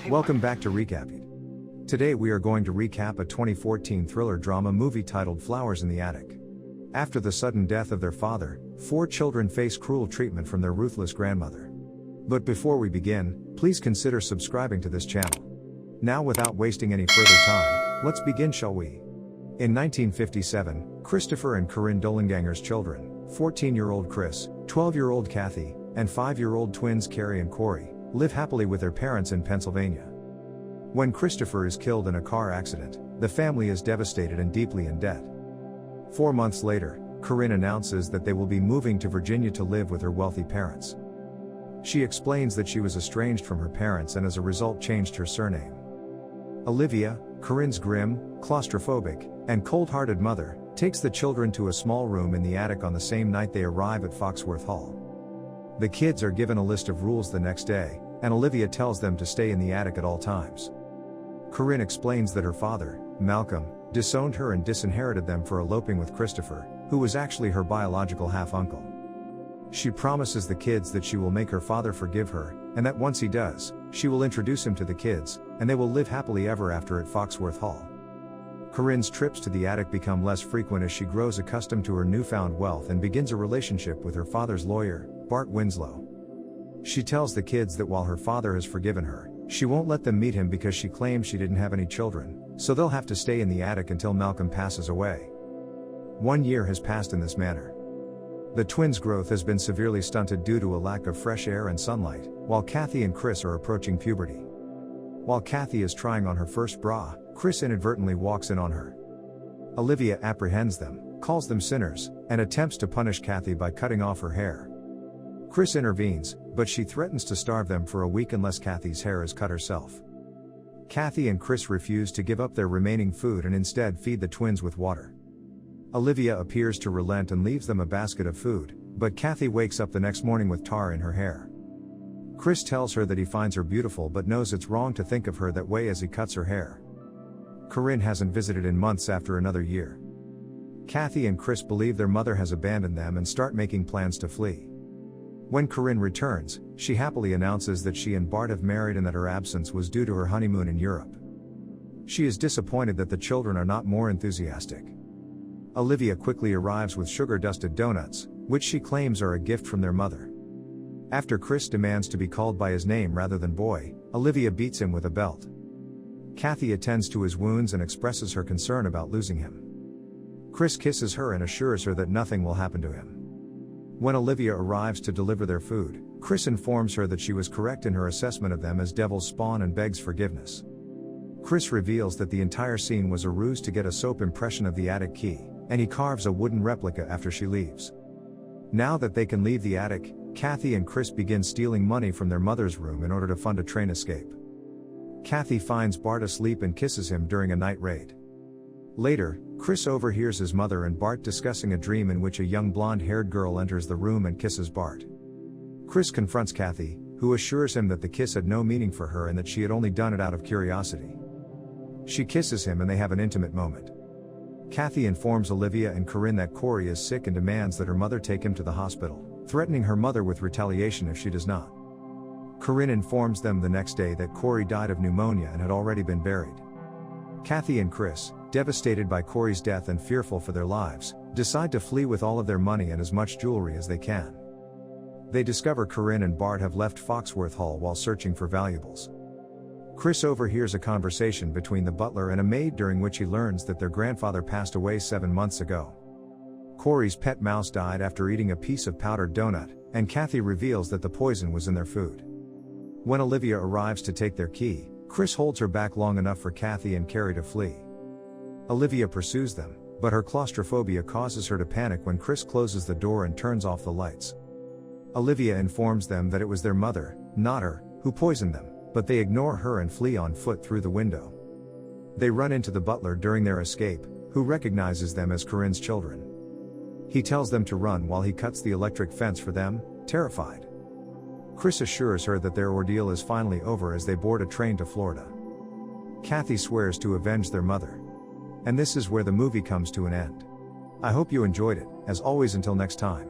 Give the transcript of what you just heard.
Welcome back to Recapped. Today we are going to recap a 2014 thriller drama movie titled Flowers in the Attic. After the sudden death of their father, 4 children face cruel treatment from their ruthless grandmother. But before we begin, please consider subscribing to this channel. Now without wasting any further time, let's begin, shall we? In 1957, Christopher and Corinne Dollanganger's children, 14-year-old Chris, 12-year-old Kathy, and 5-year-old twins Carrie and Corey, live happily with their parents in Pennsylvania. When Christopher is killed in a car accident, the family is devastated and deeply in debt. 4 months later, Corinne announces that they will be moving to Virginia to live with her wealthy parents. She explains that she was estranged from her parents and as a result changed her surname. Olivia, Corinne's grim, claustrophobic, and cold-hearted mother, takes the children to a small room in the attic on the same night they arrive at Foxworth Hall. The kids are given a list of rules the next day, and Olivia tells them to stay in the attic at all times. Corinne explains that her father, Malcolm, disowned her and disinherited them for eloping with Christopher, who was actually her biological half-uncle. She promises the kids that she will make her father forgive her, and that once he does, she will introduce him to the kids, and they will live happily ever after at Foxworth Hall. Corinne's trips to the attic become less frequent as she grows accustomed to her newfound wealth and begins a relationship with her father's lawyer, Bart Winslow. She tells the kids that while her father has forgiven her, she won't let them meet him because she claims she didn't have any children, so they'll have to stay in the attic until Malcolm passes away. 1 year has passed in this manner. The twins' growth has been severely stunted due to a lack of fresh air and sunlight, while Kathy and Chris are approaching puberty. While Kathy is trying on her first bra, Chris inadvertently walks in on her. Olivia apprehends them, calls them sinners, and attempts to punish Kathy by cutting off her hair. Chris intervenes, but she threatens to starve them for a week unless Kathy's hair is cut herself. Kathy and Chris refuse to give up their remaining food and instead feed the twins with water. Olivia appears to relent and leaves them a basket of food, but Kathy wakes up the next morning with tar in her hair. Chris tells her that he finds her beautiful but knows it's wrong to think of her that way as he cuts her hair. Corinne hasn't visited in months after another year. Kathy and Chris believe their mother has abandoned them and start making plans to flee. When Corinne returns, she happily announces that she and Bart have married and that her absence was due to her honeymoon in Europe. She is disappointed that the children are not more enthusiastic. Olivia quickly arrives with sugar-dusted donuts, which she claims are a gift from their mother. After Chris demands to be called by his name rather than boy, Olivia beats him with a belt. Kathy attends to his wounds and expresses her concern about losing him. Chris kisses her and assures her that nothing will happen to him. When Olivia arrives to deliver their food, Chris informs her that she was correct in her assessment of them as devil's spawn and begs forgiveness. Chris reveals that the entire scene was a ruse to get a soap impression of the attic key, and he carves a wooden replica after she leaves. Now that they can leave the attic, Kathy and Chris begin stealing money from their mother's room in order to fund a train escape. Kathy finds Bart asleep and kisses him during a night raid. Later, Chris overhears his mother and Bart discussing a dream in which a young blonde-haired girl enters the room and kisses Bart. Chris confronts Kathy, who assures him that the kiss had no meaning for her and that she had only done it out of curiosity. She kisses him and they have an intimate moment. Kathy informs Olivia and Corinne that Corey is sick and demands that her mother take him to the hospital, threatening her mother with retaliation if she does not. Corinne informs them the next day that Corey died of pneumonia and had already been buried. Kathy and Chris, devastated by Corey's death and fearful for their lives, decide to flee with all of their money and as much jewelry as they can. They discover Corinne and Bart have left Foxworth Hall while searching for valuables. Chris overhears a conversation between the butler and a maid during which he learns that their grandfather passed away 7 months ago. Corey's pet mouse died after eating a piece of powdered donut, and Kathy reveals that the poison was in their food. When Olivia arrives to take their key, Chris holds her back long enough for Kathy and Carrie to flee. Olivia pursues them, but her claustrophobia causes her to panic when Chris closes the door and turns off the lights. Olivia informs them that it was their mother, not her, who poisoned them, but they ignore her and flee on foot through the window. They run into the butler during their escape, who recognizes them as Corinne's children. He tells them to run while he cuts the electric fence for them, terrified. Chris assures her that their ordeal is finally over as they board a train to Florida. Kathy swears to avenge their mother. And this is where the movie comes to an end. I hope you enjoyed it, as always until next time.